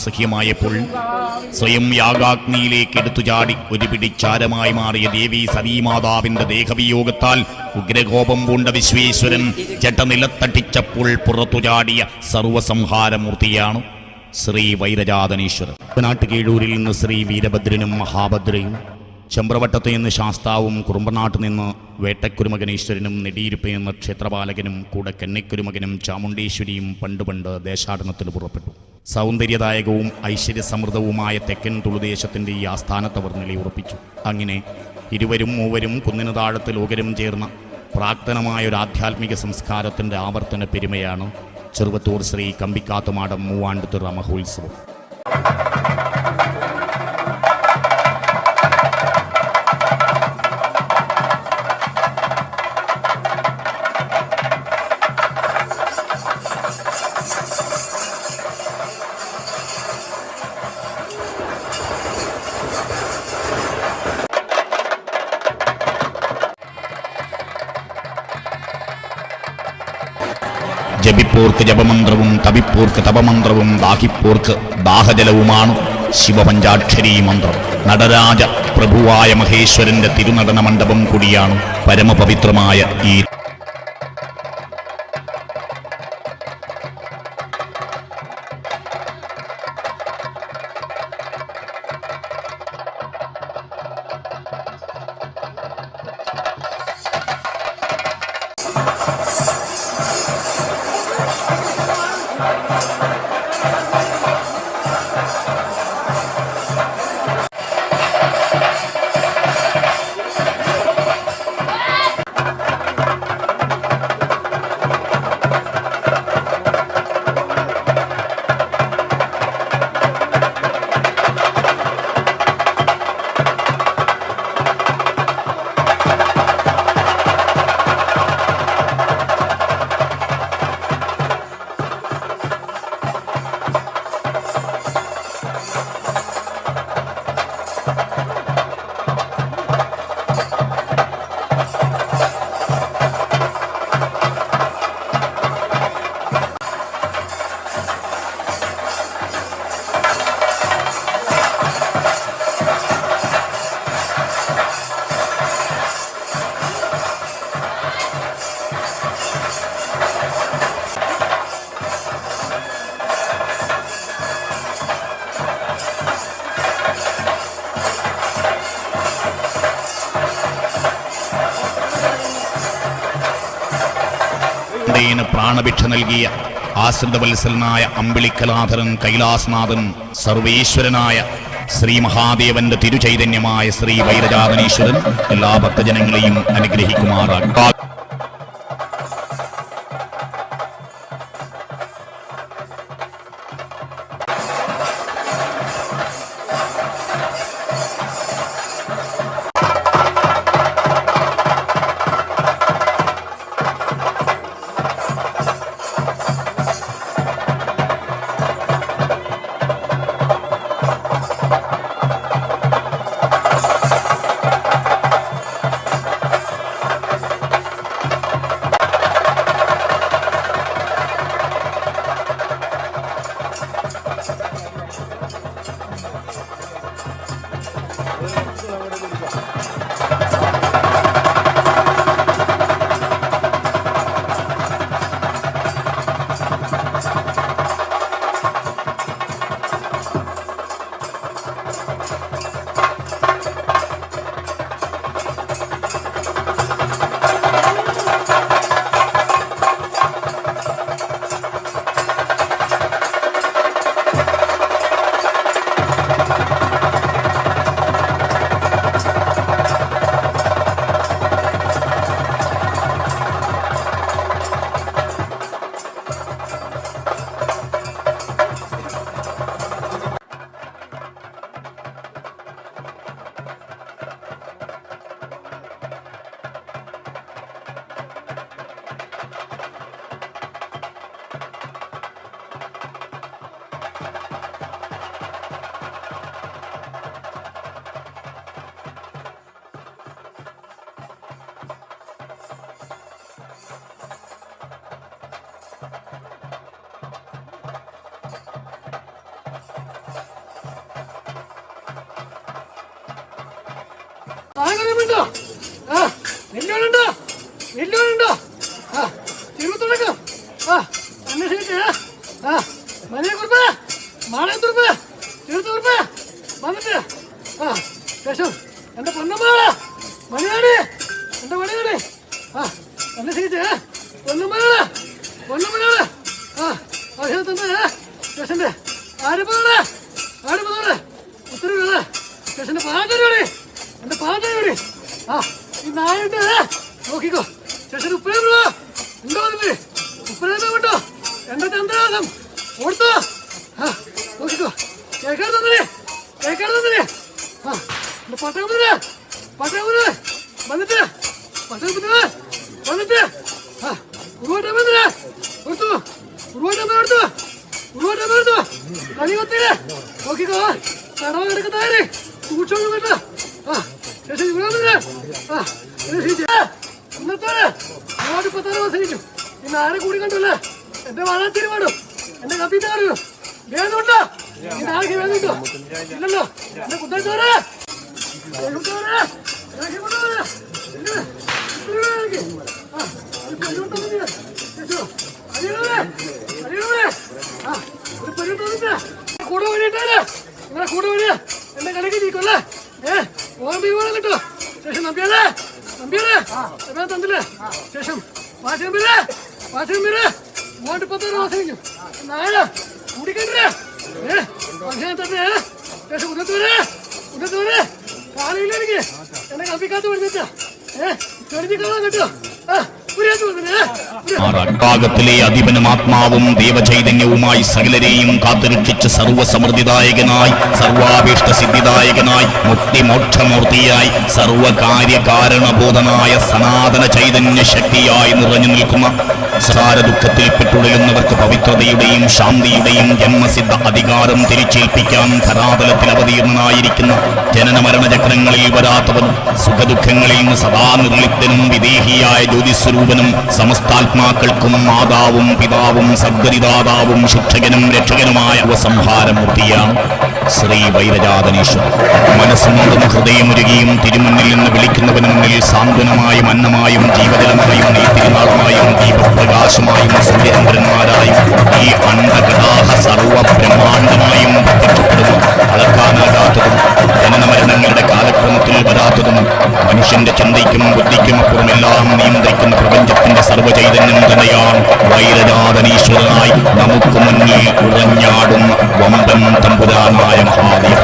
സഖ്യമായപ്പോൾ സ്വയം യാഗാഗ്നിയിലേക്ക് എടുത്തുചാടി ഒരു പിടിച്ചാരമായി മാറിയ ദേവി സതീമാതാവിന്റെ ദേഹവിയോഗത്താൽ ഉഗ്രകോപം പൂണ്ട വിശ്വേശ്വരൻ ജട്ടനിലത്തട്ടിച്ചപ്പോൾ പുറത്തുചാടിയ സർവസംഹാരമൂർത്തിയാണ് ശ്രീ വൈരജാതനീശ്വരൻ. നാട്ടുകീഴൂരിൽ നിന്ന് ശ്രീ വീരഭദ്രനും മഹാഭദ്രയും, ചമ്പ്രവട്ടത്ത് നിന്ന് ശാസ്താവും, കുറുമ്പനാട്ട് നിന്ന് വേട്ടക്കുരുമകനീശ്വരനും, നെടിയിരുപ്പ് നിന്ന് ക്ഷേത്രപാലകനും കൂടെ കന്നിക്കുരുമകനും ചാമുണ്ടേശ്വരിയും പണ്ട് ദേശാടനത്തിന് പുറപ്പെട്ടു. സൗന്ദര്യദായകവും ഐശ്വര്യസമൃദ്ധവുമായ തെക്കൻ തുളുദേശത്തിൻ്റെ ഈ ആസ്ഥാനത്തവർ നിലയുറപ്പിച്ചു. അങ്ങനെ ഇരുവരും മൂവരും കുന്നിന് താഴത്ത് ലോകരും ചേർന്ന പ്രാക്തനമായ ഒരു ആധ്യാത്മിക സംസ്കാരത്തിൻ്റെ ആവർത്തന പെരുമയാണ് ചെറുവത്തൂർ ശ്രീ കമ്പിക്കാത്തുമാടം മൂവാണ്ടുതിറ മഹോത്സവം. ജപിപ്പോർക്ക് ജപമന്ത്രവും തപിപ്പോർക്ക് തപമന്ത്രവും ദാഹിപ്പോർക്ക് ദാഹജലവുമാണ് ശിവപഞ്ചാക്ഷരീ മന്ത്രം. നടരാജ പ്രഭുവായ മഹേശ്വരന്റെ തിരുനടന മണ്ഡപം കൂടിയാണ് പരമപവിത്രമായ ഈ പ്രാണഭിക്ഷ നൽകിയ ആശ്രിതവത്സലനായ അമ്പിളിക്കലാധരൻ കൈലാസനാഥൻ സർവേശ്വരനായ ശ്രീ മഹാദേവന്റെ തിരുചൈതന്യമായ ശ്രീ വൈരജാതനീശ്വരൻ എല്ലാ ഭക്തജനങ്ങളെയും അനുഗ്രഹിക്കുമാറാകും. വെല്ലുണ്ടോ? വെല്ലുണ്ടോ? വെല്ലുണ്ടോ? തിരുവത്തുടക്കം അന്വേഷിച്ചിട്ട് മണിയെ കുറിപ്പ് മാളയെ തുറപ്പ് തിരുത്തുറുപ്പ് വന്നിട്ട് ശേഷം എന്റെ പൊന്നമ്മ മണിയാടി എന്റെ മണിയാടി അന്വേഷിച്ച് പൊന്നമ്മയാണ് പൊന്നമ്മയാണ് തന്നെ സ്റ്റേഷന്റെ ആടുപതോടെ ഉത്തരവ് സ്റ്റേഷന്റെ പാചകടി എന്റെ പാചകടി ഈ നായുണ്ട് നോക്കിക്കോ സ്റ്റേഷൻ ഉപ്പരേമോ ഉണ്ടോ അതിന് ഉപ്പരേമ ഉണ്ടോ എന്റെ ചന്ദ്രവാസം ഓർത്തോ നോക്കിക്കോ കേൾക്കാൻ തന്നെ പട്ടകുതിരെ വന്നിട്ട് ഉരുവാട്ടമ്മ കൊടുത്തു ഉരുവാട്ടമ്മ കളി കൊത്തില്ലേ നോക്കിക്കോ കടവ കിടക്കുന്നവരെ സൂക്ഷിച്ചു വേണ്ട ശേഷം ഇവിടെ ഇന്നത്തോടെ 16 വസനിക്കും ഇന്ന് ആരെ കൂടി കണ്ടല്ലേ എന്റെ വളർത്തിരി വേണം എന്റെ കപ്പിത്താറ് വേദമുണ്ടോ ഇന്ന് ആർക്ക് വേദമുണ്ടോ ഇല്ലല്ലോ എന്റെ കുത്തത്തോരെ കൂടെ വഴിയിട്ടാല് നിങ്ങളെ കൂടെ വഴിയാ എന്റെ കടയ്ക്ക് നീക്കല്ലേ ഓർമ്മ വേണം കേട്ടോ ശേഷം നമ്പിയാലേ തന്നില്ലേ ശേഷം വാശമ്പേര് 16 വസനിക്കും നായ കുടിക്കണ്ടേ പക്ഷേ തന്നെ ശേഷം ഉന്നത്തോരെ കാലയില്ല എനിക്ക് എന്നെ കപ്പിക്കാത്ത വിടുന്നിട്ട് ചെറുതിക്കാളാൻ കേട്ടോ ഭാഗത്തിലെ അധിപനും ആത്മാവും ദേവചൈതന്യവുമായി സകലരെയും കാത്തുരക്ഷിച്ച് സർവസമൃദ്ധിദായകനായി സർവാഭീഷ്ട സിദ്ധിദായകനായി മുക്തിമോക്ഷമൂർത്തിയായി സർവകാര്യകാരണബോധനായ സനാതന ചൈതന്യ ശക്തിയായി നിറഞ്ഞു നിൽക്കുന്ന സാരദുഃഖത്തിൽ പെട്ടുഴലുന്നവർക്ക് പവിത്രതയുടെയും ശാന്തിയുടെയും ജന്മസിദ്ധ അധികാരം തിരിച്ചേൽപ്പിക്കാൻ ധരാതലത്തിൽ അവതീർണനായിരിക്കുന്ന ജനന മരണചക്രങ്ങളിൽ വരാത്തവനും സുഖദുഃഖങ്ങളിൽ നിന്ന് സദാ നിർലിപ്തനും വിദേഹിയായ ജ്യോതിസ്വരൂപനും സമസ്താത്മാക്കൾക്കും മാതാവും പിതാവും സദ്ഗതിദാതാവും ശിക്ഷകനും രക്ഷകനുമായ ഉപസംഹാരമൂർത്തിയാണ് ശ്രീ വൈരജാതനീശ്വരൻ. മനസ്സുകൊണ്ടും ഹൃദയമുരുകിയും തിരുമുന്നിൽ നിന്ന് വിളിക്കുന്നവന് മുന്നിൽ സാന്ത്വനമായും അന്നമായും ജീവജലമായും നെയ്ത്തിരുനാളുമായും ദീപപ്രകാശമായും സൂര്യചന്ദ്രന്മാരായും ഈ അണ്ടകടാഹ സർവ ബ്രഹ്മാണ്ഡമായും പ്രത്യക്ഷപ്പെടുന്നു. അളക്കാനാകാത്തതും ജനനമരണങ്ങളുടെ കാലക്രമത്തിൽ വരാത്തതും മനുഷ്യന്റെ ചിന്തയ്ക്കും ബുദ്ധിക്കും അപ്പുറമെല്ലാം നിയന്ത്രിക്കുന്ന പ്രപഞ്ചത്തിന്റെ സർവ്വചൈതന്യം തന്നെയാണ് വൈരജാതനീശ്വരനായി നമുക്ക് മുന്നിൽ ഉറഞ്ഞാടുന്ന വമ്പൻ തമ്പുരാനായ മഹാദേവൻ.